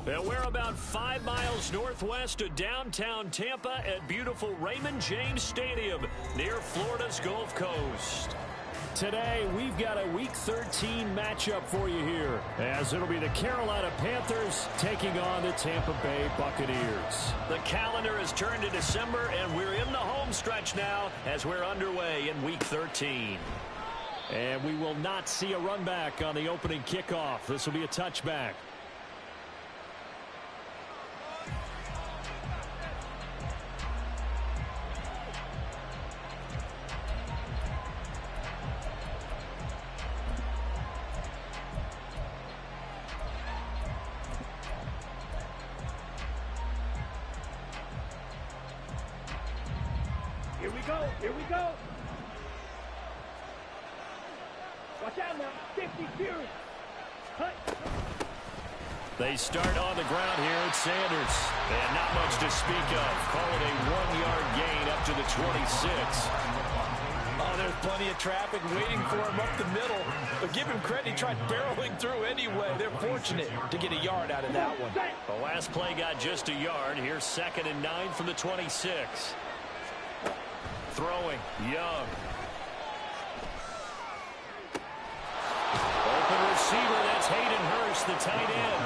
And we're about 5 miles northwest of downtown Tampa at beautiful Raymond James Stadium near Florida's Gulf Coast. Today, we've got a Week 13 matchup for you here, as it'll be the Carolina Panthers taking on the Tampa Bay Buccaneers. The calendar has turned to December, and we're in the home stretch now as we're underway in Week 13. And we will not see a run back on the opening kickoff. This will be a touchback. Here we go. Watch out now. 52. Cut. They start on the ground here at Sanders. And not much to speak of. Call it a 1-yard gain up to the 26. Oh, there's plenty of traffic waiting for him up the middle. But give him credit, he tried barreling through anyway. They're fortunate to get a yard out of that one. The last play got just a yard. Here's 2nd and 9 from the 26. Throwing, Young. Open receiver, that's Hayden Hurst, the tight end.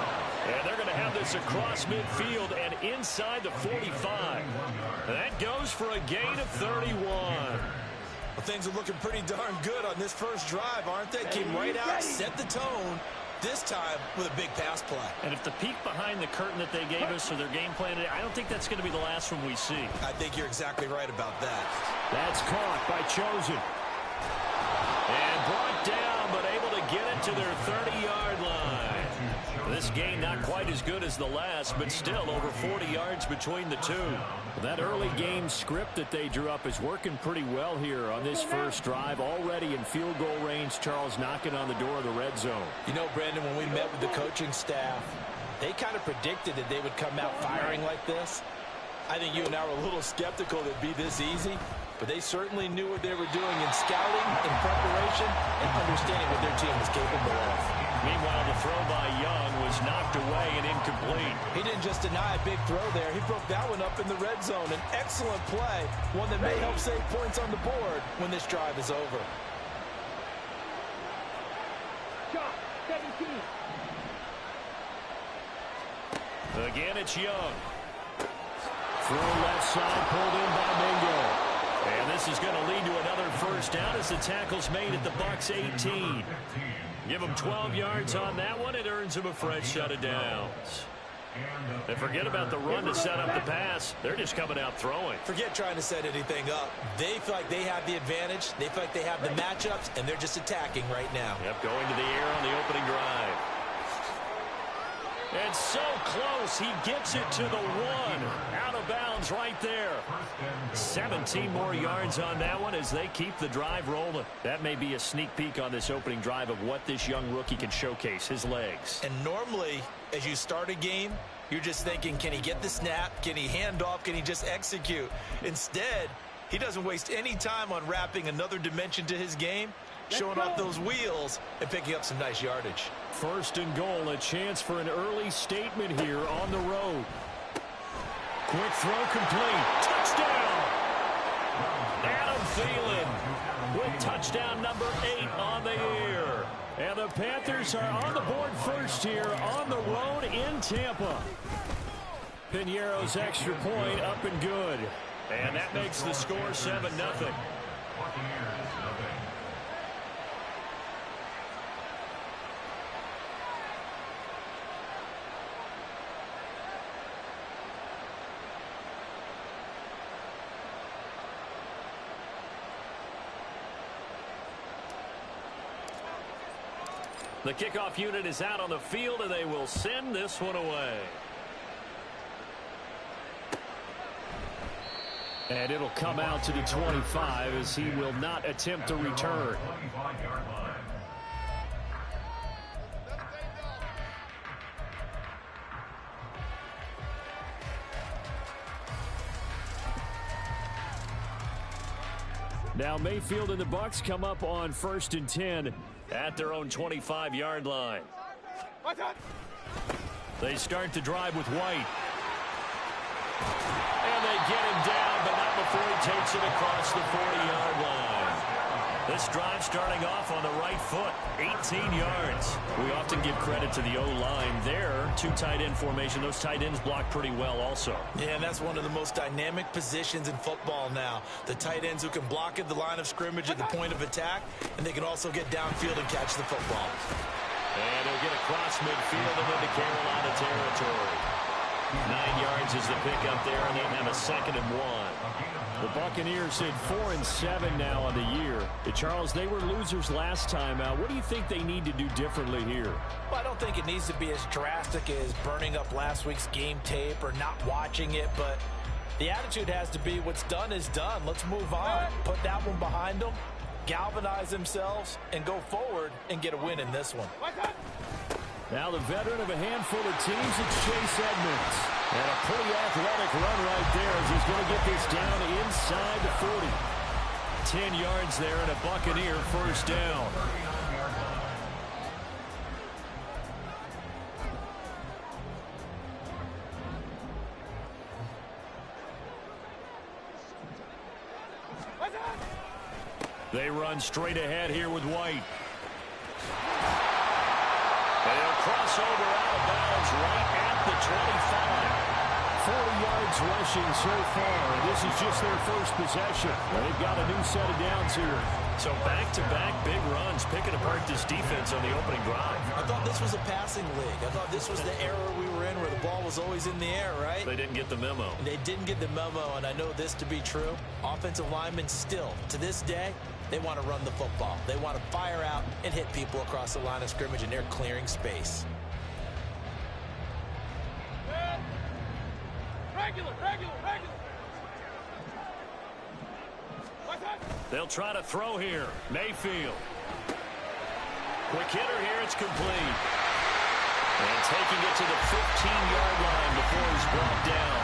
And they're going to have this across midfield and inside the 45. That goes for a gain of 31. Well, things are looking pretty darn good on this first drive, aren't they? Came right out, set the tone. This time with a big pass play. And if the peek behind the curtain that they gave us or their game plan, I don't think that's going to be the last one we see. I think you're exactly right about that. That's caught by Chosen. And brought down, but able to get it to their 30-yard line. This game not quite as good as the last, but still over 40 yards between the two. That early game script that they drew up is working pretty well here on this first drive. Already in field goal range, Charles knocking on the door of the red zone. You know, Brandon, when we met with the coaching staff, they kind of predicted that they would come out firing like this. I think you and I were a little skeptical that it'd be this easy, but they certainly knew what they were doing in scouting, in preparation, and understanding what their team was capable of. Meanwhile, the throw by Young was knocked away and incomplete. He didn't just deny a big throw there. He broke that one up in the red zone. An excellent play, one that may help save points on the board when this drive is over. Shot, 17. Again, it's Young. Throw left side, pulled in by Mingo. And this is going to lead to another first down as the tackle's made at the Bucs 18. Give them 12 yards on that one. It earns them a fresh set of downs. And forget about the run to set up the pass. They're just coming out throwing. Forget trying to set anything up. They feel like they have the advantage. They feel like they have the matchups, and they're just attacking right now. Yep, going to the air on the opening drive. And so close, he gets it to the 1. Out of bounds right there. 17 more yards on that one as they keep the drive rolling. That may be a sneak peek on this opening drive of what this young rookie can showcase, his legs. And normally, as you start a game, you're just thinking, can he get the snap? Can he hand off? Can he just execute? Instead, he doesn't waste any time on wrapping another dimension to his game, showing off those wheels and picking up some nice yardage. 1st and goal, a chance for an early statement here on the road. Quick throw complete. Touchdown! Adam Thielen with touchdown number 8 on the year. And the Panthers are on the board first here on the road in Tampa. Piñeiro's extra point up and good. And that makes the score 7-0. The kickoff unit is out on the field, and they will send this one away. And it'll come out to the 25 as he will not attempt to return. Now Mayfield and the Bucs come up on 1st and 10 at their own 25-yard line. They start the drive with White. And they get him down, but not before he takes it across the 40-yard line. This drive starting off on the right foot, 18 yards. We often give credit to the O-line there. Two tight end formation. Those tight ends block pretty well also. Yeah, and that's one of the most dynamic positions in football now. The tight ends who can block at the line of scrimmage at the point of attack, and they can also get downfield and catch the football. And he'll get across midfield and into Carolina territory. 9 yards is the pickup there, and they have a 2nd and 1. The Buccaneers sit 4-7 now on the year. Charles, they were losers last time out. What do you think they need to do differently here? Well, I don't think it needs to be as drastic as burning up last week's game tape or not watching it, but the attitude has to be what's done is done. Let's move on. Put that one behind them, galvanize themselves, and go forward and get a win in this one. Now the veteran of a handful of teams, it's Chase Edmonds. And a pretty athletic run right there as he's going to get this down inside the 40. 10 yards there and a Buccaneer first down. They run straight ahead here with White. And he'll cross over out of bounds right at the 25. 40 yards rushing so far. This is just their first possession. They've got a new set of downs here. So back-to-back big runs, picking apart this defense on the opening drive. I thought this was a passing league. I thought this was the era we were in where the ball was always in the air, right? They didn't get the memo. They didn't get the memo, and I know this to be true. Offensive linemen still, to this day, they want to run the football. They want to fire out and hit people across the line of scrimmage, and they're clearing space. Regular. They'll try to throw here. Mayfield. Quick hitter here. It's complete. And taking it to the 15-yard line before he's brought down.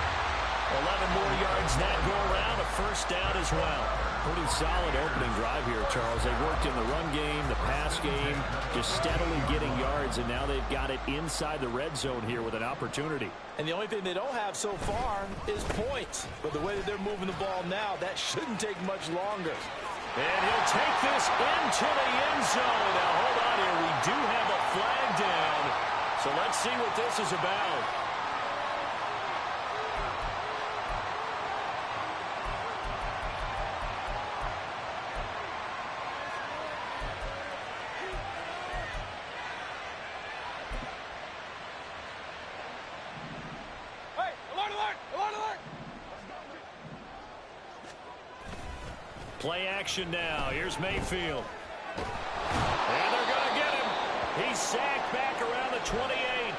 11 more yards that go around. A first down as well. Pretty solid opening drive here, Charles. They worked in the run game, the pass game, just steadily getting yards, and now they've got it inside the red zone here with an opportunity. And the only thing they don't have so far is points. But the way that they're moving the ball now, that shouldn't take much longer. And he'll take this into the end zone. Now, hold on here. We do have a flag down. So let's see what this is about. Play action now. Here's Mayfield. And they're going to get him. He's sacked back around the 28.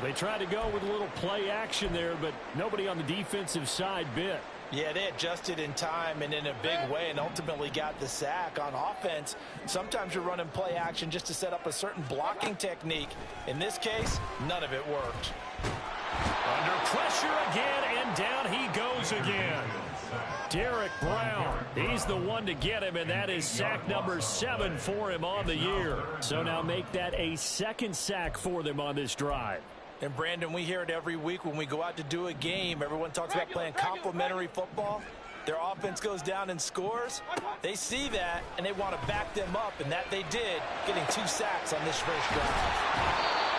They tried to go with a little play action there, but nobody on the defensive side bit. Yeah, they adjusted in time and in a big way and ultimately got the sack. On offense, sometimes you're running play action just to set up a certain blocking technique. In this case, none of it worked. Under pressure again, and down he goes again. Derek Brown, he's the one to get him, and that is sack number 7 for him on the year. So now make that a second sack for them on this drive. And, Brandon, we hear it every week when we go out to do a game. Everyone talks about playing complementary football. Their offense goes down and scores. They see that, and they want to back them up, and that they did, getting 2 sacks on this first drive.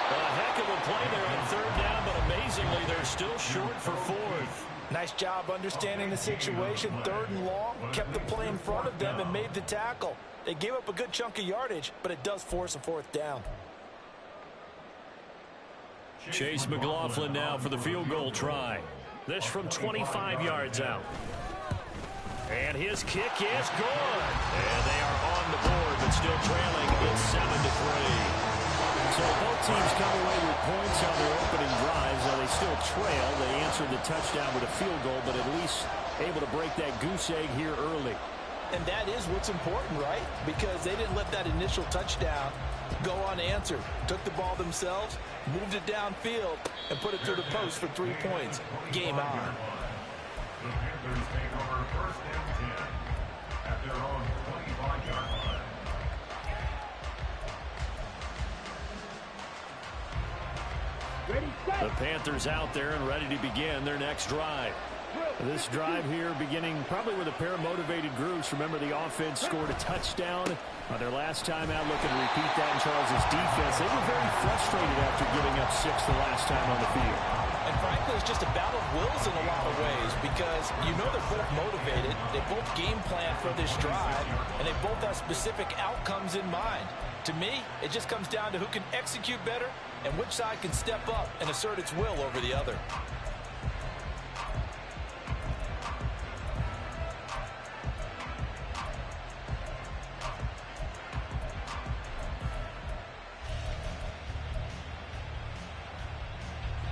A heck of a play there on 3rd down, but amazingly, they're still short for 4th. Nice job understanding the situation. 3rd and long, kept the play in front of them and made the tackle. They gave up a good chunk of yardage, but it does force a 4th down. Chase McLaughlin now for the field goal try. This from 25 yards out. And his kick is good. And they are on the board, but still trailing. It's 7-3. So both teams come away with points on their opening drives. Now they still trail. They answered the touchdown with a field goal, but at least able to break that goose egg here early. And that is what's important, right? Because they didn't let that initial touchdown go unanswered. Took the ball themselves, moved it downfield, and put it through the post for 3 points. Game on. The Panthers take over 1st and 10 at their own 25-yard line. The Panthers out there and ready to begin their next drive. This drive here beginning probably with a pair of motivated groups. Remember, the offense scored a touchdown on their last time out. Looking to repeat that in Charles's defense. They were very frustrated after giving up 6 the last time on the field. And frankly, it's just a battle of wills in a lot of ways because you know they're both motivated. They both game plan for this drive, and they both have specific outcomes in mind. To me, it just comes down to who can execute better and which side can step up and assert its will over the other.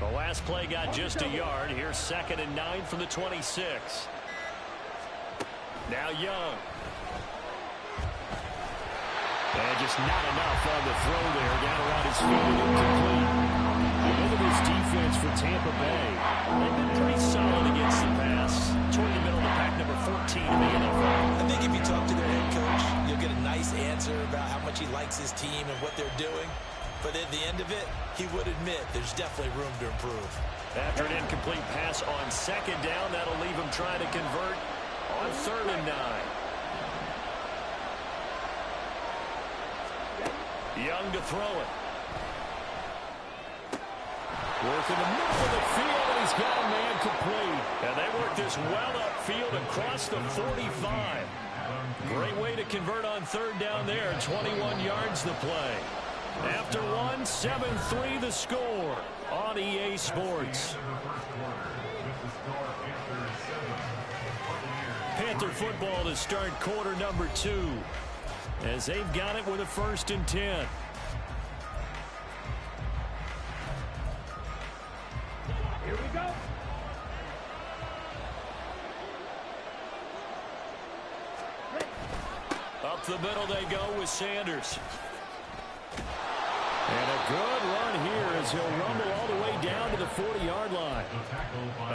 The last play got just a yard. Here's 2nd and 9 from the 26. Now Young. And just not enough on the throw there. Down around his feet and incomplete. Look at this defense for Tampa Bay. They've been pretty solid against the pass. Toward the middle of the pack, number 14 in the NFL. I think if you talk to their head coach, you'll get a nice answer about how much he likes his team and what they're doing. But at the end of it, he would admit there's definitely room to improve. After an incomplete pass on 2nd down, that'll leave him trying to convert on 3rd and 9. Young to throw it. Work in the middle of the field, and he's got a man complete. And they work this well upfield across the 45. Great way to convert on 3rd down there. 21 yards the play. After one, 7-3 the score on EA Sports. Panther football to start quarter number 2 as they've got it with a 1st and 10. Here we go. Up the middle they go with Sanders. And a good run here as he'll rumble all the way down to the 40-yard line.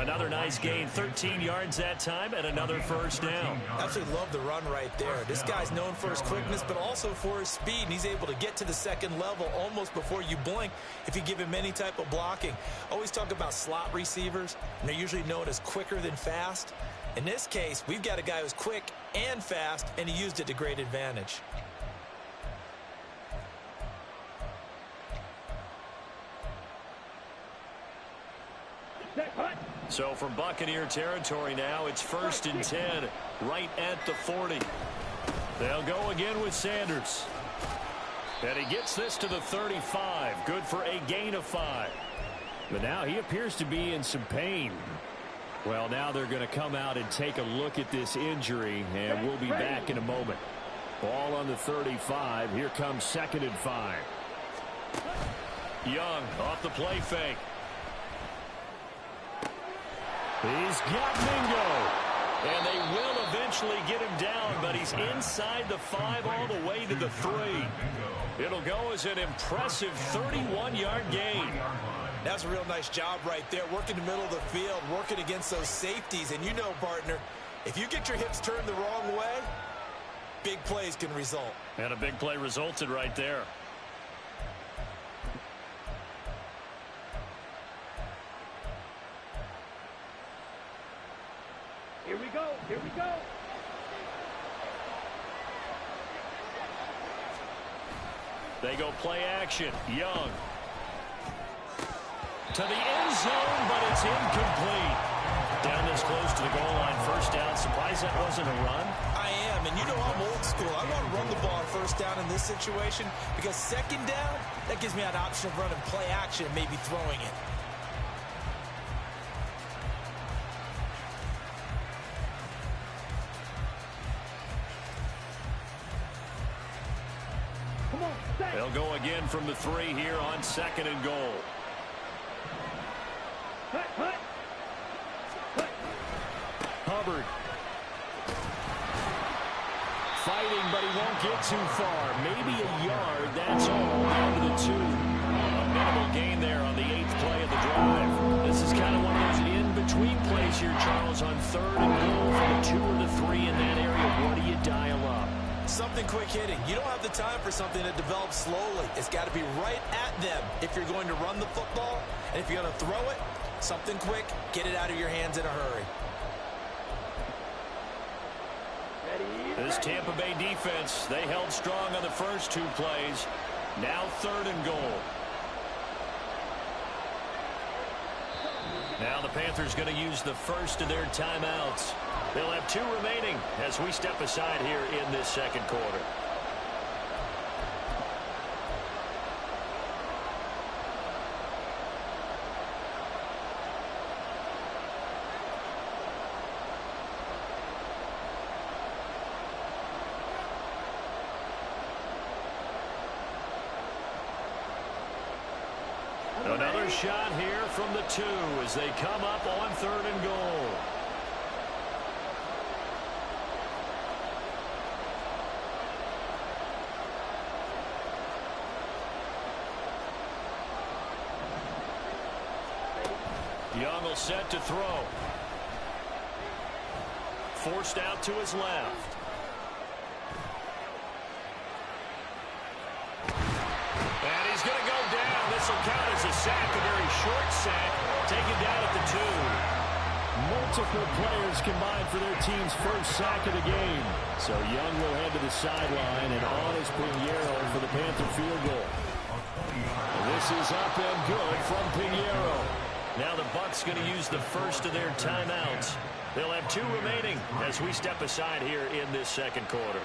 Another nice gain, 13 yards that time, and another 1st down. Absolutely love the run right there. This guy's known for his quickness, but also for his speed, and he's able to get to the 2nd level almost before you blink if you give him any type of blocking. Always talk about slot receivers, and they're usually known as quicker than fast. In this case, we've got a guy who's quick and fast, and he used it to great advantage. So from Buccaneer territory now, it's 1st and 10, right at the 40. They'll go again with Sanders. And he gets this to the 35. Good for a gain of 5. But now he appears to be in some pain. Well, now they're going to come out and take a look at this injury, and we'll be back in a moment. Ball on the 35. Here comes 2nd and 5. Young off the play fake. He's got Mingo. And they will eventually get him down, but he's inside the 5 all the way to the 3. It'll go as an impressive 31-yard gain. That's a real nice job right there, working the middle of the field, working against those safeties. And you know, partner, if you get your hips turned the wrong way, big plays can result. And a big play resulted right there. Here we go. Here we go. They go play action. Young. To the end zone, but it's incomplete. Down this close to the goal line. 1st down. Surprised that wasn't a run? I am, and you know I'm old school. I want to run the ball on 1st down in this situation because 2nd down, that gives me an option of running play action and maybe throwing it. They'll go again from the 3 here on 2nd and goal. Hubbard. Fighting, but he won't get too far. Maybe a yard, that's all. Down to the 2. A minimal gain there on the 8th play of the drive. This is kind of one of those in-between plays here, Charles, on 3rd and goal from the 2 or the 3 in that area. What do you dial up? Something quick hitting. You don't have the time for something that develops slowly. It's got to be right at them if you're going to run the football. And if you're going to throw it, something quick, get it out of your hands in a hurry. This Tampa Bay defense, they held strong on the first 2 plays. Now 3rd and goal. Now the Panthers going to use the first of their timeouts. They'll have 2 remaining as we step aside here in this second quarter. Another shot here from the 2 as they come up on 3rd and goal. Young will set to throw. Forced out to his left. And he's going to go down. This will count as a sack, a very short sack, taken down at the 2. Multiple players combined for their team's first sack of the game. So Young will head to the sideline, and on is Pinheiro for the Panther field goal. This is up and good from Pinheiro. Now the Bucs going to use the first of their timeouts. They'll have 2 remaining as we step aside here in this second quarter.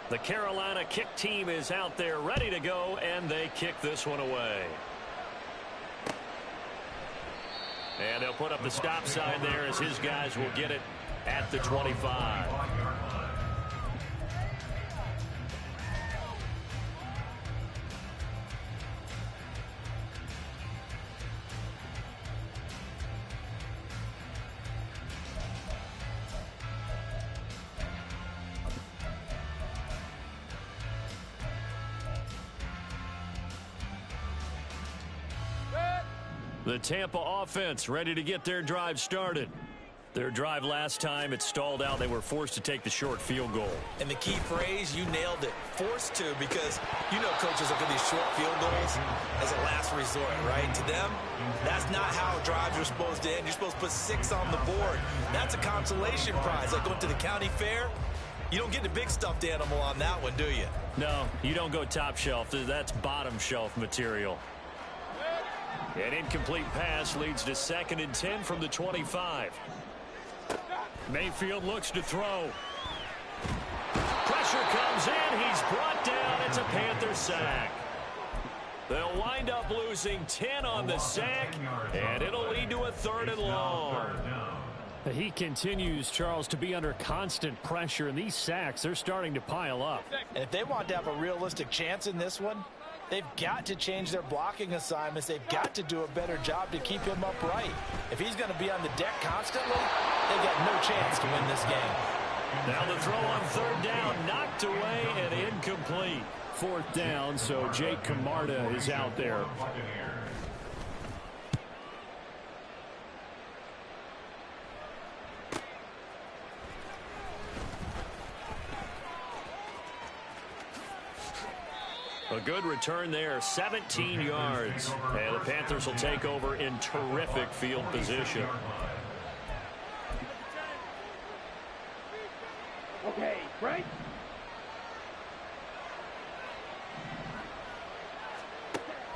The Carolina kick team is out there ready to go, and they kick this one away. And they'll put up the stop sign there as his guys will get it at the 25. The Tampa offense ready to get their drive started. Their drive last time, it stalled out. They were forced to take the short field goal. And the key phrase, you nailed it. Forced to, because you know coaches look at these short field goals as a last resort, right? To them, that's not how drives are supposed to end. You're supposed to put 6 on the board. That's a consolation prize. Like going to the county fair, you don't get the big stuffed animal on that one, do you? No, you don't go top shelf. That's bottom shelf material. An incomplete pass leads to 2nd and 10 from the 25. Mayfield looks to throw. Pressure comes in. He's brought down. It's a Panther sack. They'll wind up losing 10 on the sack, and it'll lead to a 3rd and long. He continues, Charles, to be under constant pressure, and these sacks, they're starting to pile up. And if they want to have a realistic chance in this one, they've got to change their blocking assignments. They've got to do a better job to keep him upright. If he's going to be on the deck constantly, they've got no chance to win this game. Now the throw on 3rd down, knocked away and incomplete. 4th down, so Jake Camarda is out there. A good return there, 17 yards. And the Panthers will take over in terrific field position. Okay, right?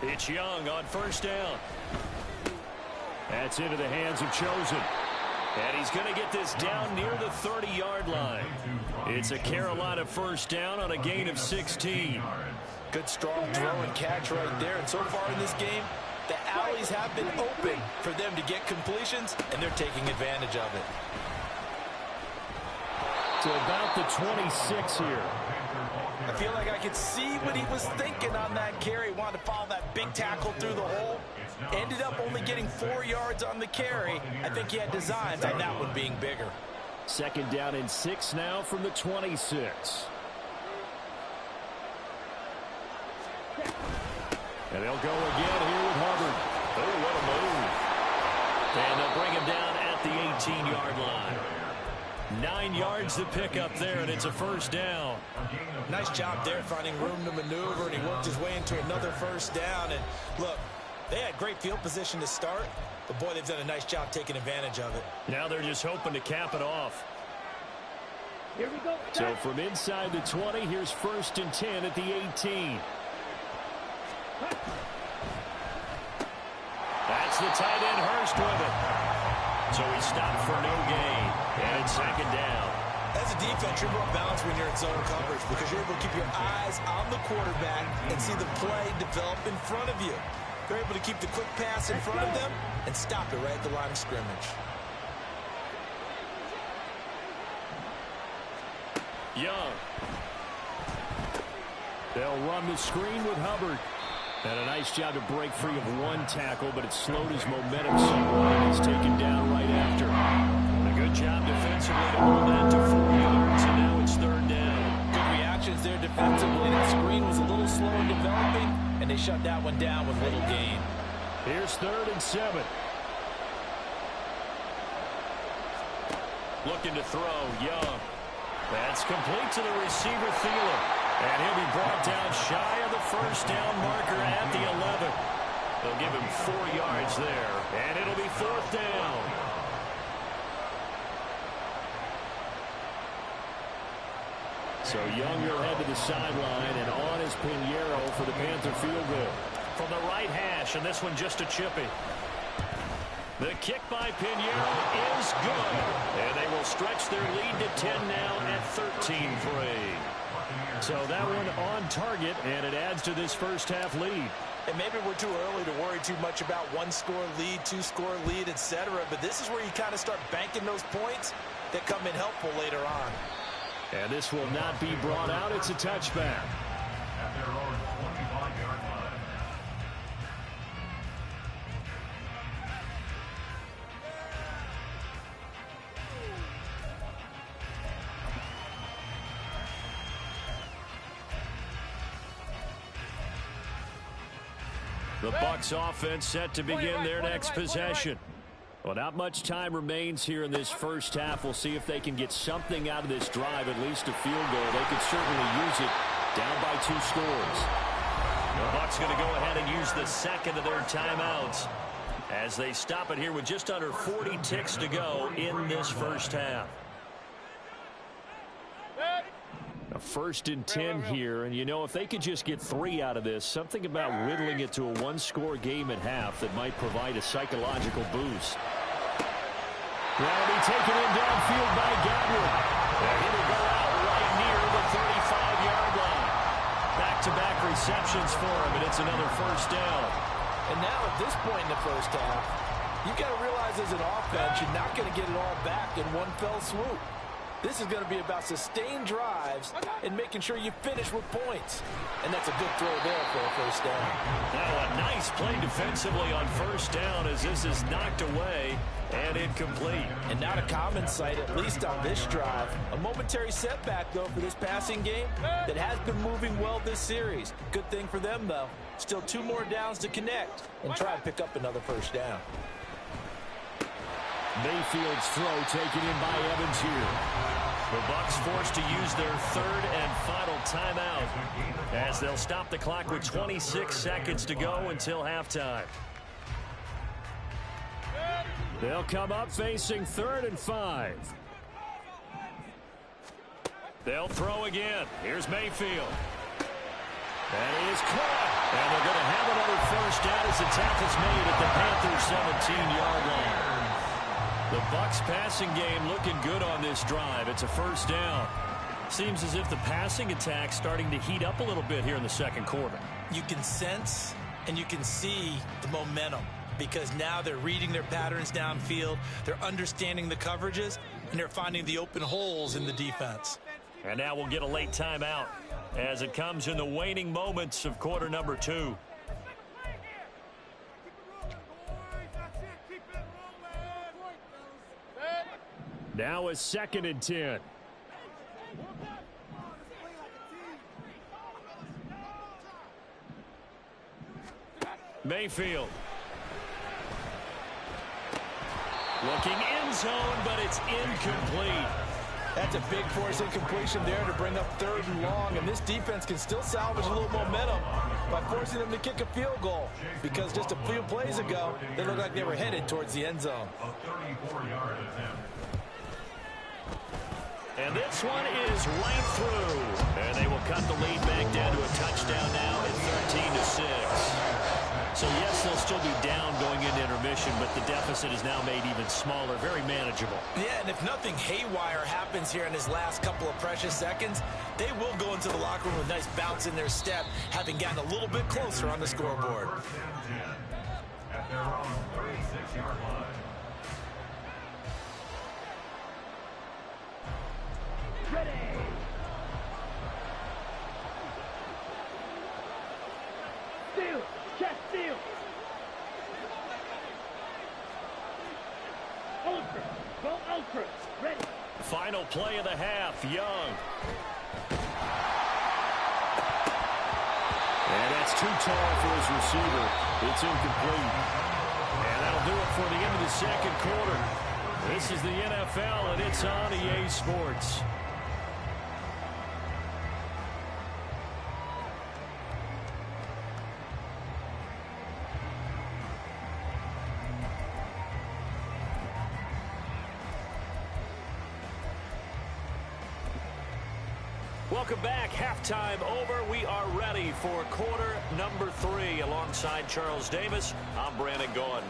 It's Young on 1st down. That's into the hands of Chosen. And he's going to get this down near the 30-yard line. It's a Carolina 1st down on a gain of 16. Good strong throw and catch right there. And so far in this game, the alleys have been open for them to get completions, and they're taking advantage of it. To about the 26 here. I feel like I could see what he was thinking on that carry. Wanted to follow that big tackle through the hole. Ended up only getting 4 yards on the carry. I think he had designs on that one being bigger. Second down and 6 now from the 26. And they'll go again here with Hubbard. Oh, what a move. And they'll bring him down at the 18-yard line. 9 yards to pick up there, and it's a first down. Nice job there finding room to maneuver, and he worked his way into another first down. And look, they had great field position to start, but boy, they've done a nice job taking advantage of it. Now they're just hoping to cap it off. Here we go. So from inside the 20, here's 1st and 10 at the 18. That's the tight end Hurst with it. So he stopped for no gain. And it's second down. As a defense, you're more balanced when you're in zone coverage because you're able to keep your eyes on the quarterback and see the play develop in front of you. You're able to keep the quick pass in front of them and stop it right at the line of scrimmage. Young. They'll run the screen with Hubbard. And a nice job to break free of one tackle, but it slowed his momentum somewhat. He's taken down right after. A good job defensively to hold that to 4 yards, and now it's third down. Good reactions there defensively. That screen was a little slow in developing, and they shut that one down with little gain. Here's 3rd and 7. Looking to throw, Young. That's complete to the receiver, Thielen. And he'll be brought down shy of the first down marker at the 11. They'll give him 4 yards there, and it'll be 4th down. So Young will head to the sideline, and on is Pinheiro for the Panther field goal. From the right hash, and this one just a chippy. The kick by Pinheiro is good. And they will stretch their lead to 10 now at 13-3. So that one on target, and it adds to this first half lead. And maybe we're too early to worry too much about 1-score lead, 2-score lead, etc. But this is where you kind of start banking those points that come in helpful later on. And this will not be brought out. It's a touchback. At their own 25-yard line. The Bucs offense set to begin their next possession. Well, not much time remains here in this first half. We'll see if they can get something out of this drive, at least a field goal. They could certainly use it down by 2 scores. The Bucs going to go ahead and use the second of their timeouts as they stop it here with just under 40 ticks to go in this first half. A 1st and 10 here, and you know, if they could just get 3 out of this, something about whittling it to a 1-score game at half that might provide a psychological boost. That'll be taken in downfield by Gabriel. And it'll go out right near the 35-yard line. Back-to-back receptions for him, and it's another first down. And now at this point in the first half, you've got to realize as an offense, you're not going to get it all back in one fell swoop. This is going to be about sustained drives and making sure you finish with points. And that's a good throw there for a first down. Now a nice play defensively on first down as this is knocked away and incomplete. And not a common sight, at least on this drive. A momentary setback, though, for this passing game that has been moving well this series. Good thing for them, though. Still 2 more downs to connect and try and pick up another first down. Mayfield's throw taken in by Evans here. The Bucs forced to use their 3rd and final timeout as they'll stop the clock with 26 seconds to go until halftime. They'll come up facing 3rd and 5. They'll throw again. Here's Mayfield. That is caught. And they're going to have another first down as the tackle's made at the Panthers' 17-yard line. The Bucs passing game looking good on this drive. It's a first down. Seems as if the passing attack's starting to heat up a little bit here in the second quarter. You can sense and you can see the momentum because now they're reading their patterns downfield, they're understanding the coverages, and they're finding the open holes in the defense. And now we'll get a late timeout as it comes in the waning moments of quarter number 2. Now a 2nd and 10. Mayfield. Looking end zone, but it's incomplete. That's a big force incompletion there to bring up 3rd and long, and this defense can still salvage a little momentum by forcing them to kick a field goal, because just a few plays ago, they looked like they were headed towards the end zone. A 34-yard attempt. And this one is right through. And they will cut the lead back down to a touchdown now at 13-6. So, yes, they'll still be down going into intermission, but the deficit is now made even smaller, very manageable. Yeah, and if nothing haywire happens here in his last couple of precious seconds, they will go into the locker room with a nice bounce in their step, having gotten a little bit closer on the scoreboard. At their own 36-yard line. Ready. Steal. Chest steal. Ultra. Go ultra. Ready. Final play of the half, Young. And that's too tall for his receiver. It's incomplete. And that'll do it for the end of the 2nd quarter. This is the NFL, and it's on EA Sports. Welcome back. Halftime over. We are ready for quarter number 3. Alongside Charles Davis, I'm Brandon Gordon.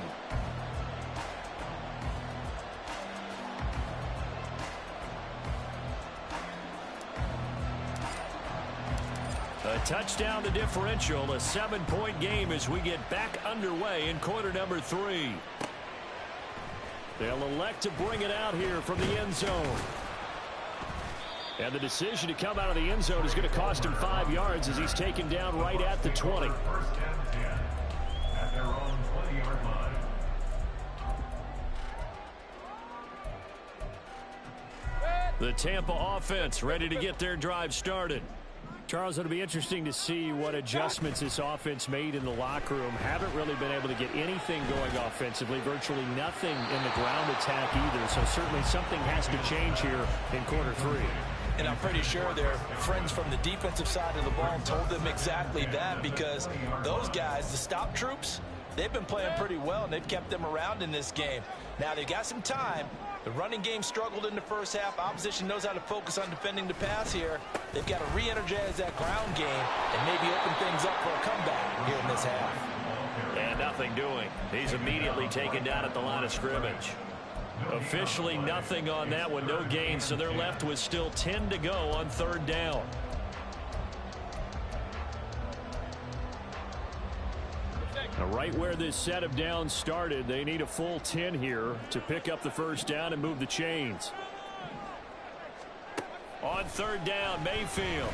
A touchdown to differential, a 7-point game as we get back underway in quarter number 3. They'll elect to bring it out here from the end zone. And the decision to come out of the end zone is going to cost him 5 yards as he's taken down right at the 20. First and 10 at their own 20-yard line. The Tampa offense ready to get their drive started. Charles, it'll be interesting to see what adjustments this offense made in the locker room. Haven't really been able to get anything going offensively, virtually nothing in the ground attack either. So certainly something has to change here in quarter 3. And I'm pretty sure their friends from the defensive side of the ball told them exactly that, because those guys, the stop troops, they've been playing pretty well, and they've kept them around in this game. Now, they've got some time. The running game struggled in the first half. Opposition knows how to focus on defending the pass here. They've got to re-energize that ground game and maybe open things up for a comeback here in this half. And nothing doing. He's immediately taken down at the line of scrimmage. Officially nothing on that one, no gain, so they're left with still 10 to go on 3rd down. Now, right where this set of downs started, they need a full 10 here to pick up the first down and move the chains. On 3rd down, Mayfield.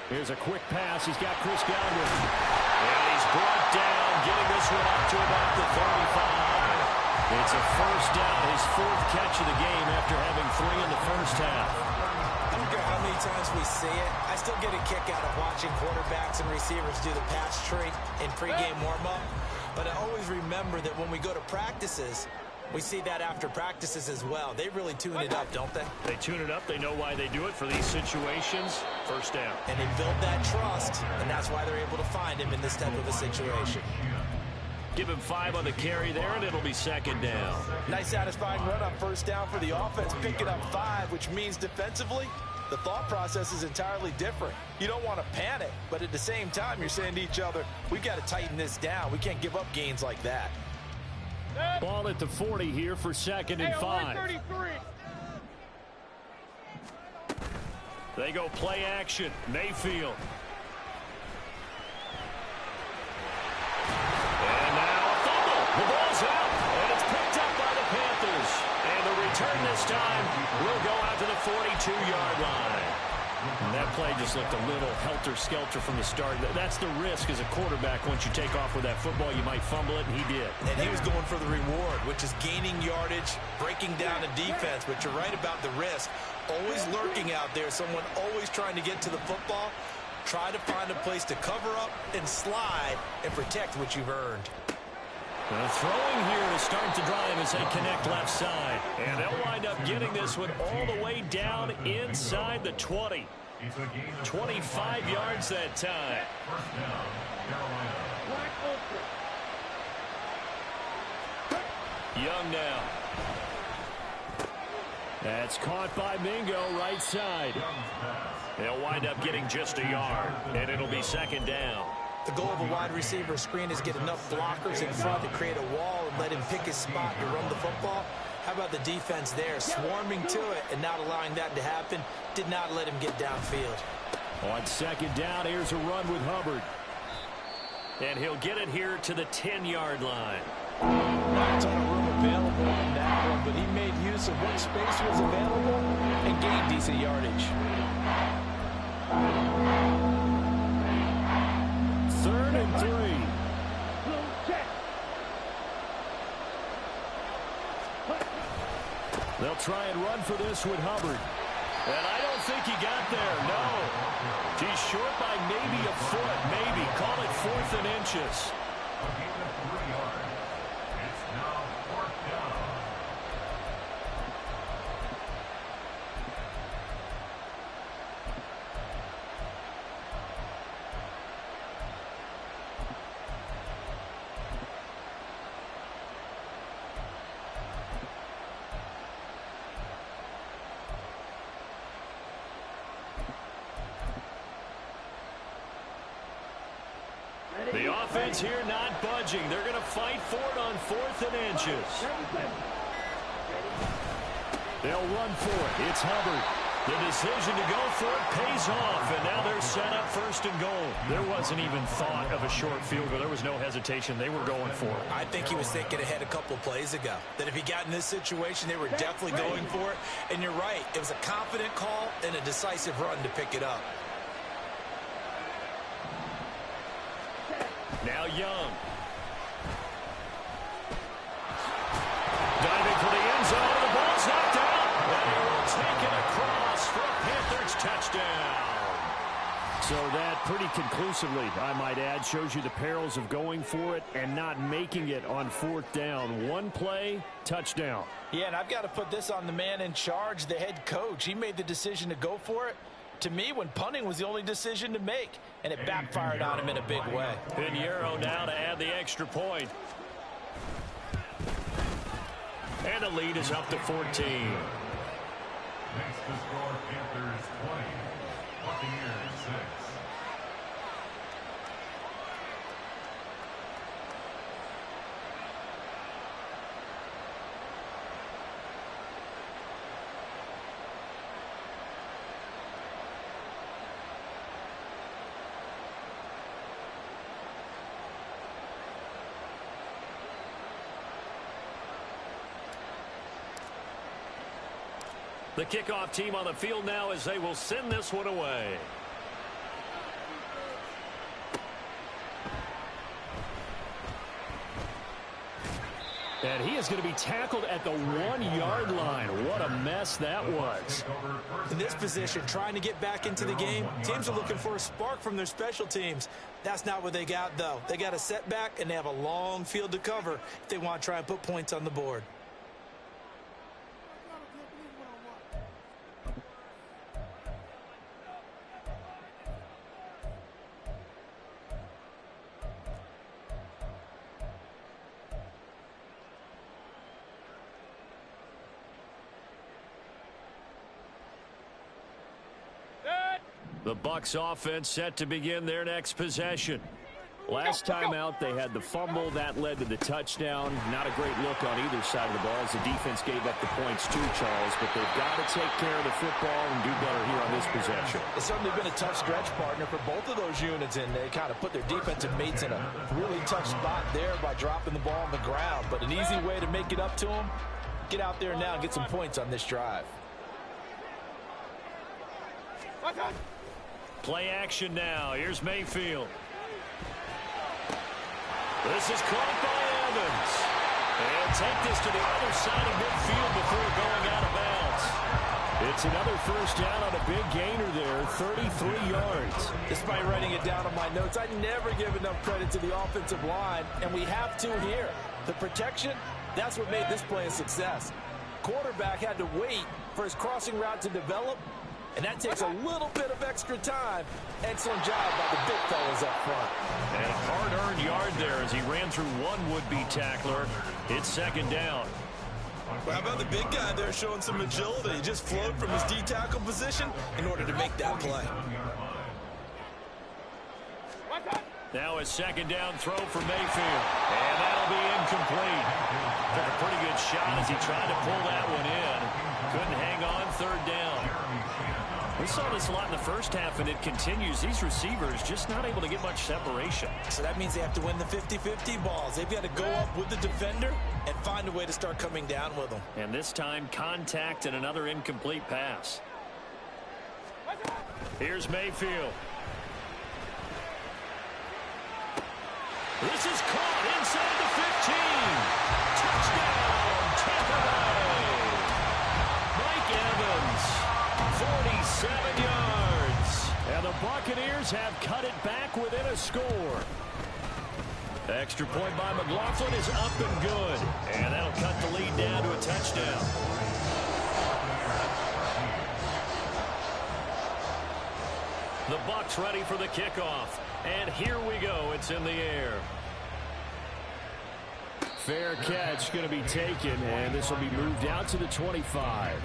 Here's a quick pass. He's got Chris Godwin. And he's brought down, getting this one up to about the 35. It's a first down, his 4th catch of the game after having 3 in the first half. I don't care how many times we see it, I still get a kick out of watching quarterbacks and receivers do the pass tree in pregame warm-up. But I always remember that when we go to practices, we see that after practices as well. They really tune it up, don't they? They tune it up. They know why they do it for these situations. First down. And they build that trust, and that's why they're able to find him in this type of a situation. Give him 5 on the carry there, and it'll be 2nd down. Nice satisfying run on first down for the offense, picking up 5, which means defensively, the thought process is entirely different. You don't want to panic, but at the same time, you're saying to each other, we've got to tighten this down. We can't give up gains like that. Ball at the 40 here for 2nd and 5. They go play action. Mayfield. And now a fumble. The ball's out, and it's picked up by the Panthers. And the return this time will go out to the 42-yard line. And that play just looked a little helter-skelter from the start. That's the risk as a quarterback. Once you take off with that football, you might fumble it, and he did. And he was going for the reward, which is gaining yardage, breaking down a defense. But you're right about the risk. Always lurking out there, someone always trying to get to the football. Try to find a place to cover up and slide and protect what you've earned. Throwing here to start the drive as they connect left side. And they'll wind up getting this one all the way down inside the 20. 25 yards that time. First down, Carolina. Young now. That's caught by Mingo, right side. They'll wind up getting just a yard, and it'll be second down. The goal of a wide receiver screen is get enough blockers in front to create a wall and let him pick his spot to run the football. How about the defense there, swarming to it and not allowing that to happen? Did not let him get downfield. On second down, here's a run with Hubbard. And he'll get it here to the 10-yard line. Not a ton of room available in that one, but he made use of what space was available and gained decent yardage. Third and 3. They'll try and run for this with Hubbard. And I don't think he got there, no. He's short by maybe a foot, maybe. Call it 4th and inches. A gain of 3 yards. It's now 4th down. The offense here not budging. They're going to fight for it on 4th and inches. They'll run for it. It's Hubbard. The decision to go for it pays off, and now they're set up 1st and goal. There wasn't even thought of a short field goal. There was no hesitation. They were going for it. I think he was thinking ahead a couple plays ago, that if he got in this situation, they were definitely going for it. And you're right. It was a confident call and a decisive run to pick it up. Now Young. Diving for the end zone. The ball's knocked out. And he will take it across for a Panthers touchdown. So that pretty conclusively, I might add, shows you the perils of going for it and not making it on 4th down. One play, touchdown. Yeah, and I've got to put this on the man in charge, the head coach. He made the decision to go for it. To me, when punting was the only decision to make, and it backfired on him in a big way. Pinheiro now to add the extra point. And the lead is up to 14. Makes the score Panthers 20, Buccaneers 6. The kickoff team on the field now as they will send this one away. And he is going to be tackled at the 1-yard line. What a mess that was. In this position, trying to get back into the game, teams are looking for a spark from their special teams. That's not what they got, though. They got a setback, and they have a long field to cover if they want to try and put points on the board. The Bucs offense set to begin their next possession. Last time out, they had the fumble. That led to the touchdown. Not a great look on either side of the ball as the defense gave up the points too, Charles. But they've got to take care of the football and do better here on this possession. It's certainly been a tough stretch, partner, for both of those units, and they kind of put their defensive mates in a really tough spot there by dropping the ball on the ground. But an easy way to make it up to them, get out there now and get some points on this drive. Play action now. Here's Mayfield. This is caught by Evans. And take this to the other side of midfield before going out of bounds. It's another first down on a big gainer there, 33 yards. Despite writing it down on my notes, I never give enough credit to the offensive line, and we have to here. The protection, that's what made this play a success. Quarterback had to wait for his crossing route to develop, and that takes a little bit of extra time. Excellent job by the big fellas up front. And a hard-earned yard there as he ran through one would-be tackler. It's second down. Well, how about the big guy there showing some agility? He just flowed from his D-tackle position in order to make that play. Now a second down throw for Mayfield. And that'll be incomplete. Took a pretty good shot as he tried to pull that one in. Couldn't hang on, third down. We saw this a lot in the first half, and it continues. These receivers just not able to get much separation. So that means they have to win the 50-50 balls. They've got to go up with the defender and find a way to start coming down with them. And this time, contact and another incomplete pass. Here's Mayfield. This is caught inside the 15. Touchdown, Tampa Bay. Mike Evans, 47 yards. And the Buccaneers have cut it back within a score. Extra point by McLaughlin is up and good. And that'll cut the lead down to a touchdown. The Bucs ready for the kickoff. And here we go. It's in the air. Fair catch going to be taken, and this will be moved out to the 25.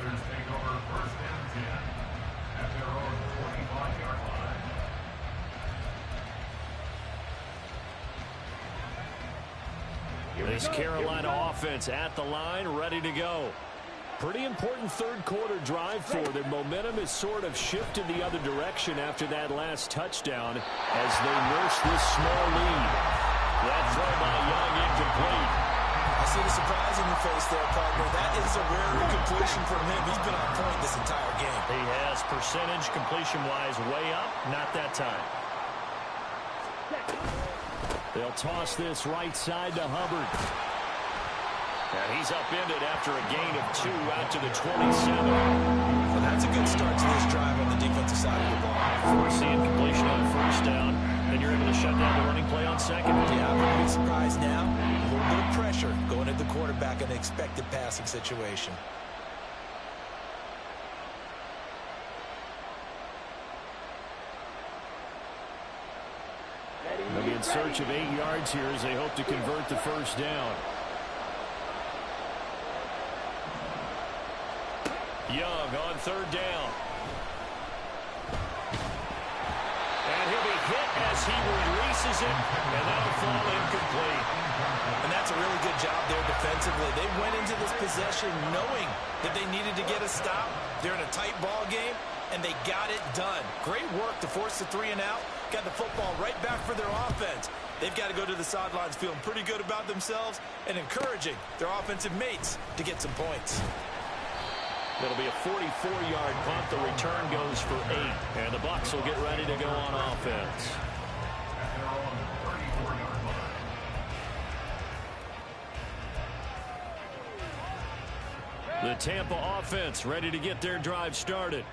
This Carolina offense at the line, ready to go. Pretty important third quarter drive for them. Momentum has sort of shifted the other direction after that last touchdown as they nurse this small lead. That throw by Young incomplete. I see the surprise in your face there, partner. That is a rare incompletion from him. He's been on point this entire game. He has percentage completion-wise way up. Not that time. They'll toss this right side to Hubbard. And he's upended after a gain of 2 out to the 27. Well, that's a good start to this drive on the defensive side of the ball. Force the incompletion on first down. Then you're able to shut down the running play on second. Yeah, I'm a bit surprised now. A little bit of pressure going at the quarterback in an expected passing situation. They'll be in search of 8 yards here as they hope to convert the first down. Young on third down. And he'll be hit as he releases it, and that'll fall incomplete. And that's a really good job there defensively. They went into this possession knowing that they needed to get a stop. They're in a tight ball game, and they got it done. Great work to force the 3 and out. Got the football right back for their offense. They've got to go to the sidelines feeling pretty good about themselves and encouraging their offensive mates to get some points. It'll be a 44-yard punt. The return goes for 8. And the Bucs will get ready to go on offense. The Tampa offense ready to get their drive started.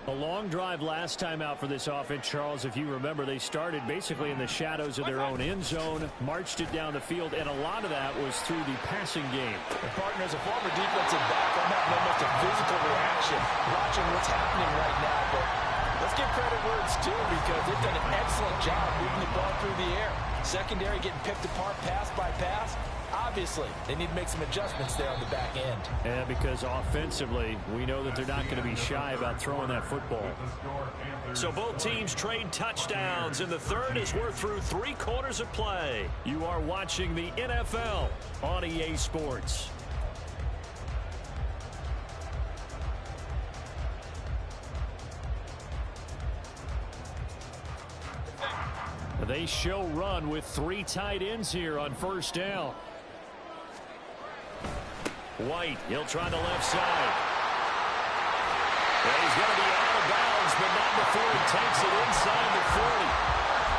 A long drive last time out for this offense, Charles. If you remember, they started basically in the shadows of their own end zone, marched it down the field, and a lot of that was through the passing game. And partner, as a former defensive back, I'm having almost a physical reaction watching what's happening right now. But let's give credit where it's due because they've done an excellent job moving the ball through the air. Secondary getting picked apart pass by pass. Obviously, they need to make some adjustments there on the back end. Yeah, because offensively, we know that they're not going to be shy about throwing that football. So both teams trade touchdowns, and the third as we're through 3 quarters of play. You are watching the NFL on EA Sports. They show run with 3 tight ends here on first down. White, he'll try the left side. And he's going to be out of bounds, but not before he takes it inside the 40.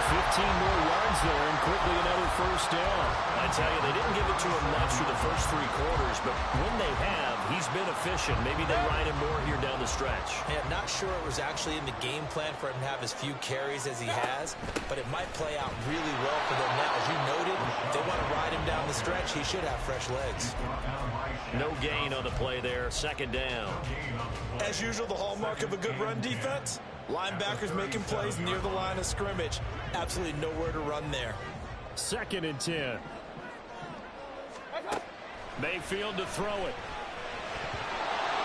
15 more yards there and quickly another first down. I tell you, they didn't give it to him much for the first 3 quarters, but when they have, he's been efficient. Maybe they ride him more here down the stretch. Yeah, not sure it was actually in the game plan for him to have as few carries as he has, but it might play out really well for them now. As you noted, if they want to ride him down the stretch, he should have fresh legs. No gain on the play there. Second down. As usual, the hallmark of a good run defense, linebackers making plays near the line of scrimmage. Absolutely nowhere to run there. 2nd and 10. Mayfield to throw it.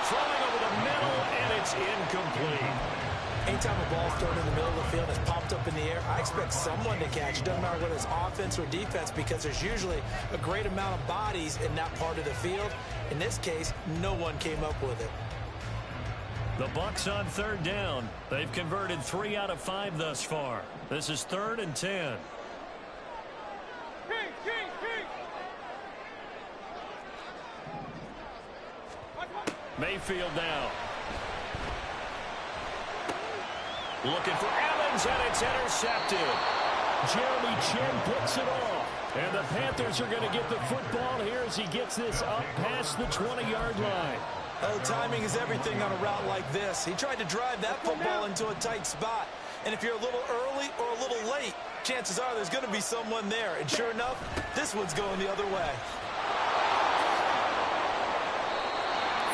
Throwing over the middle, and it's incomplete. Anytime a ball's thrown in the middle of the field and it's popped up in the air, I expect someone to catch. It doesn't matter whether it's offense or defense, because there's usually a great amount of bodies in that part of the field. In this case, no one came up with it. The Bucs on 3rd down. They've converted 3 out of 5 thus far. This is 3rd and 10. Mayfield now. Looking for Evans, and it's intercepted. Jeremy Chin picks it off. And the Panthers are going to get the football here as he gets this up past the 20-yard line. Oh, timing is everything on a route like this. He tried to drive that football into a tight spot. And if you're a little early or a little late, chances are there's going to be someone there. And sure enough, this one's going the other way.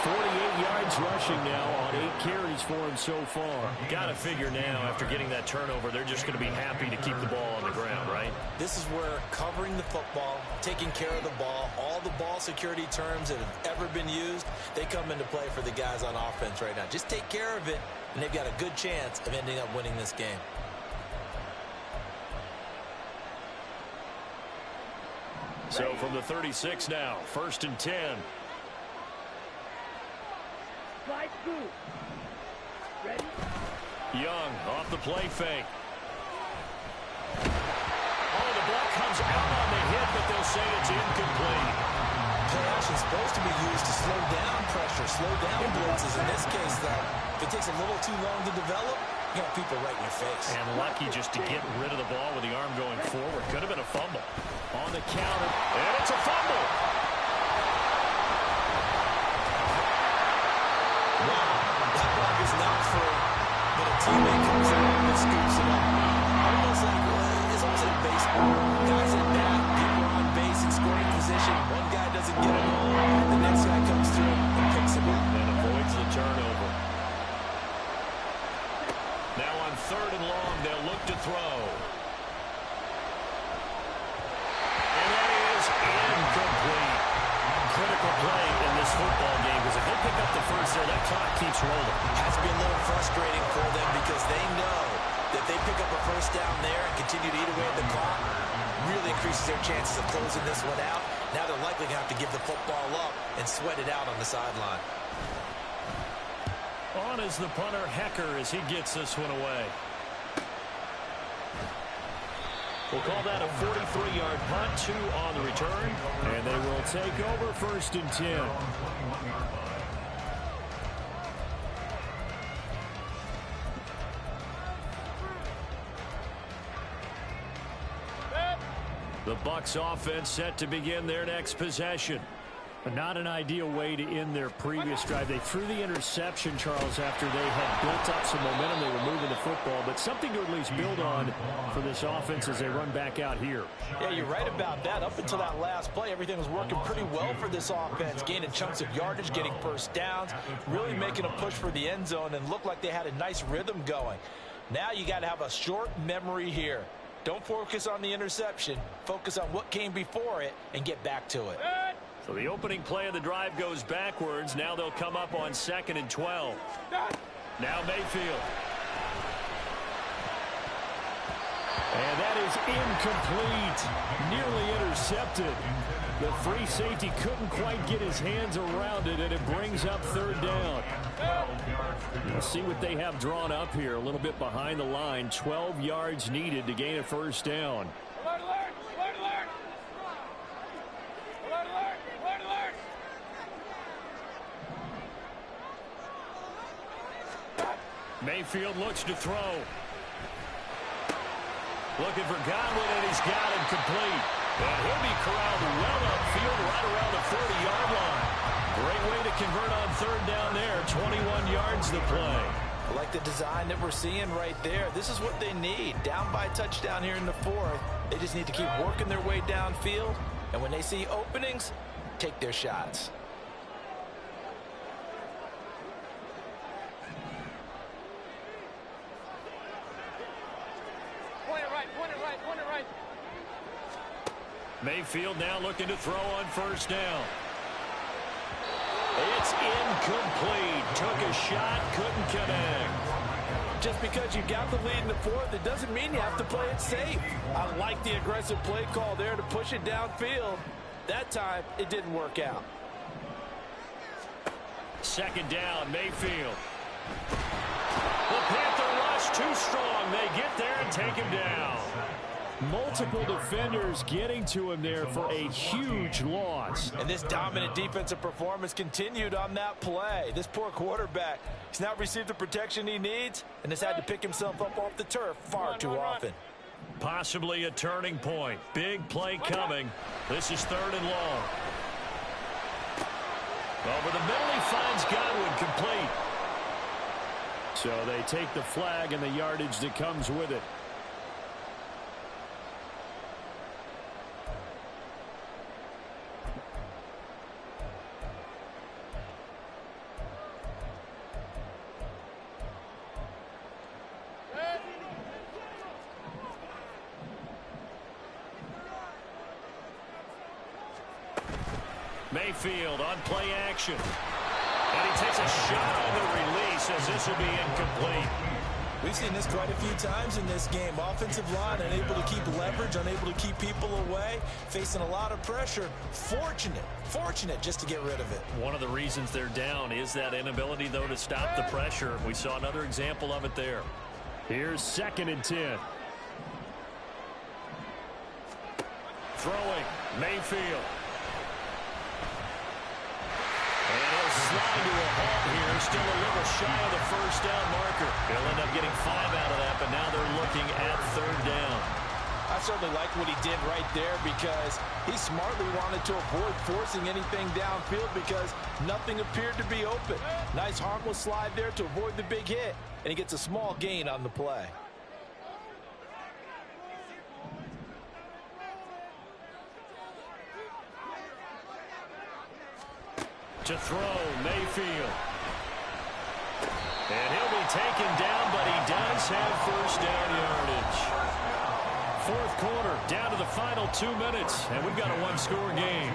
48 yards rushing now on 8 carries for him so far. Got to figure now, after getting that turnover, they're just going to be happy to keep the ball on the ground, right? This is where covering the football, taking care of the ball, all the ball security terms that have ever been used, they come into play for the guys on offense right now. Just take care of it, and they've got a good chance of ending up winning this game. So from the 36 now, 1st and 10. Slide through. Ready? Young off the play fake. Oh, the block comes out on the hit, but they'll say it's incomplete. Play action is supposed to be used to slow down pressure, slow down blitzes. In this case, though, if it takes a little too long to develop, you got people right in your face. And lucky just to get rid of the ball with the arm going forward. Could have been a fumble. On the counter, and it's a fumble. Wow, that block is not free, but a teammate comes along and scoops it up. Almost like, it's almost like baseball. Guys at bat, people are on base in scoring position. One guy doesn't get it all, the next guy comes through and picks him up. And avoids the turnover. Now on 3rd and long, they'll look to throw. And that is incomplete. Critical play in this football game, because if they pick up the first there, that clock keeps rolling. Has to be a little frustrating for them, because they know that they pick up a first down there and continue to eat away at the clock, really increases their chances of closing this one out. Now they're likely going to have to give the football up and sweat it out on the sideline. On is the punter, Hecker, as he gets this one away. We'll call that a 43-yard punt, 2 on the return, and they will take over 1st and 10. The Bucs offense set to begin their next possession. But not an ideal way to end their previous drive. They threw the interception, Charles, after they had built up some momentum. They were moving the football, but something to at least build on for this offense as they run back out here. Yeah, you're right about that. Up until that last play, everything was working pretty well for this offense, gaining chunks of yardage, getting first downs, really making a push for the end zone, and looked like they had a nice rhythm going. Now you got to have a short memory here. Don't focus on the interception. Focus on what came before it and get back to it. So the opening play of the drive goes backwards. Now they'll come up on 2nd and 12. Now Mayfield. And that is incomplete. Nearly intercepted. The free safety couldn't quite get his hands around it, and it brings up 3rd down. We'll see what they have drawn up here. A little bit behind the line. 12 yards needed to gain a first down. Mayfield looks to throw. Looking for Godwin, and he's got him complete. And he'll be corralled well upfield right around the 40-yard line. Great way to convert on third down there. 21 yards to play. I like the design that we're seeing right there. This is what they need. Down by a touchdown here in the fourth. They just need to keep working their way downfield. And when they see openings, take their shots. Mayfield now looking to throw on first down. It's incomplete. Took a shot, couldn't connect. Just because you got the lead in the fourth, it doesn't mean you have to play it safe. I like the aggressive play call there to push it downfield. That time, it didn't work out. Second down, Mayfield. The Panther rush too strong. They get there and take him down. Multiple defenders getting to him there for a huge loss. And this dominant defensive performance continued on that play. This poor quarterback, he's not received the protection he needs and has had to pick himself up off the turf far too often. Possibly a turning point. Big play coming. This is third and long. Over the middle, he finds Godwin complete. So they take the flag and the yardage that comes with it. Mayfield on play action. And he takes a shot on the release as this will be incomplete. We've seen this quite a few times in this game. Offensive line unable to keep leverage, unable to keep people away, facing a lot of pressure. Fortunate just to get rid of it. One of the reasons they're down is that inability, though, to stop the pressure. We saw another example of it there. Here's 2nd and 10. Throwing, Mayfield. Slide to a halt here, still a little shy of the first down marker. They'll end up getting 5 out of that, but now they're looking at third down. I certainly like what he did right there because he smartly wanted to avoid forcing anything downfield because nothing appeared to be open. Nice harmless slide there to avoid the big hit, and he gets a small gain on the play. To throw, Mayfield. And he'll be taken down, but he does have first down yardage. Fourth quarter, down to the final 2 minutes, and we've got a one-score game.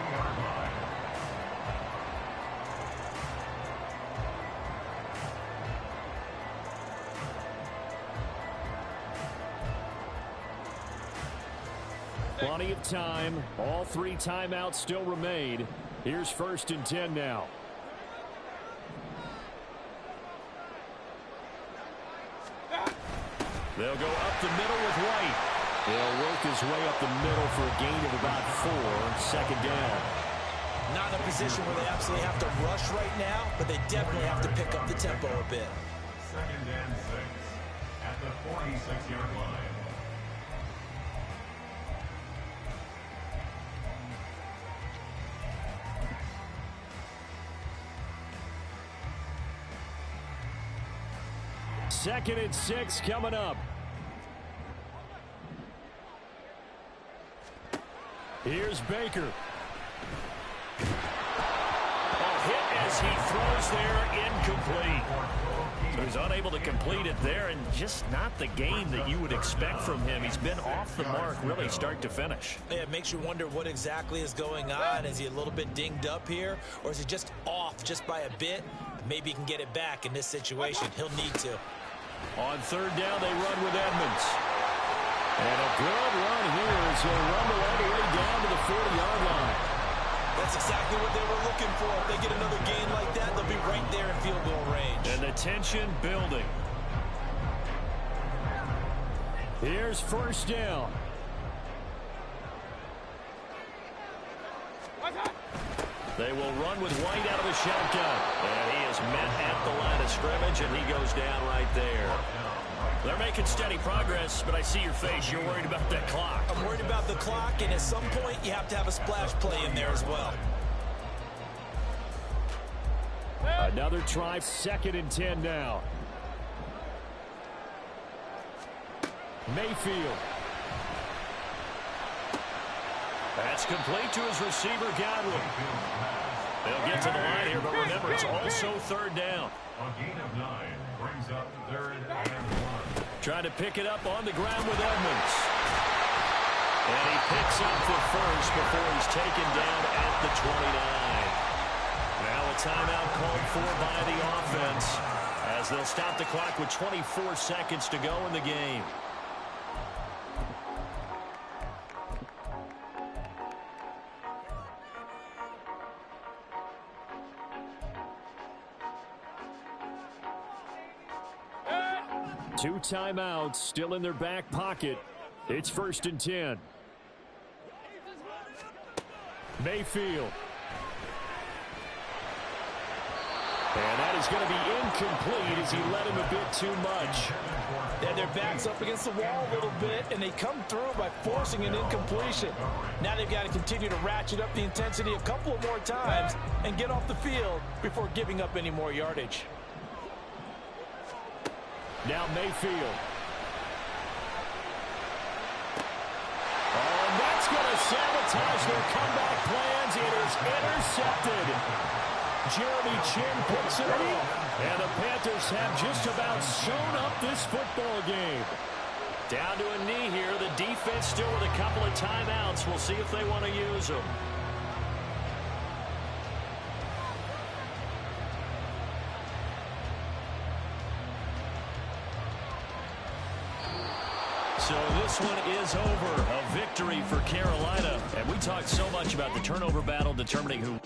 Plenty of time. All 3 timeouts still remain. Here's 1st and 10 now. They'll go up the middle with White. He'll work his way up the middle for a gain of about 4. 2nd down. Not in a position where they absolutely have to rush right now, but they definitely have to pick up the tempo a bit. 2nd and 6 at the 46-yard line. Second and 6 coming up. Here's Baker. A hit as he throws there, incomplete. So he's unable to complete it there, and just not the game that you would expect from him. He's been off the mark really start to finish. Yeah, it makes you wonder what exactly is going on. Is he a little bit dinged up here, or is he just off just by a bit? Maybe he can get it back in this situation. He'll need to. On third down, they run with Edmonds. And a good run here as he'll rumble all the way down to the 40-yard line. That's exactly what they were looking for. If they get another gain like that, they'll be right there in field goal range. And the tension building. Here's 1st down. They will run with White out of the shotgun. And he is met at the line of scrimmage, and he goes down right there. They're making steady progress, but I see your face. You're worried about that clock. I'm worried about the clock, and at some point, you have to have a splash play in there as well. Another try, 2nd and 10 now. Mayfield. That's complete to his receiver, Godwin. They'll get to the line here, but remember, it's also 3rd down. A gain of 9 brings up 3rd and 1. Trying to pick it up on the ground with Edmonds. And he picks up the first before he's taken down at the 29. Now a timeout called for by the offense as they'll stop the clock with 24 seconds to go in the game. Two timeouts still in their back pocket. It's 1st and 10. Mayfield. And that is going to be incomplete as he led him a bit too much. They had their backs up against the wall a little bit, and they come through by forcing an incompletion. Now they've got to continue to ratchet up the intensity a couple of more times and get off the field before giving up any more yardage. Now Mayfield. Oh, and that's going to sabotage their comeback plans. It is intercepted. Jeremy Chin puts it on. And the Panthers have just about sewn up this football game. Down to a knee here. The defense still with a couple of timeouts. We'll see if they want to use them. So this one is over. A victory for Carolina. And we talked so much about the turnover battle determining who...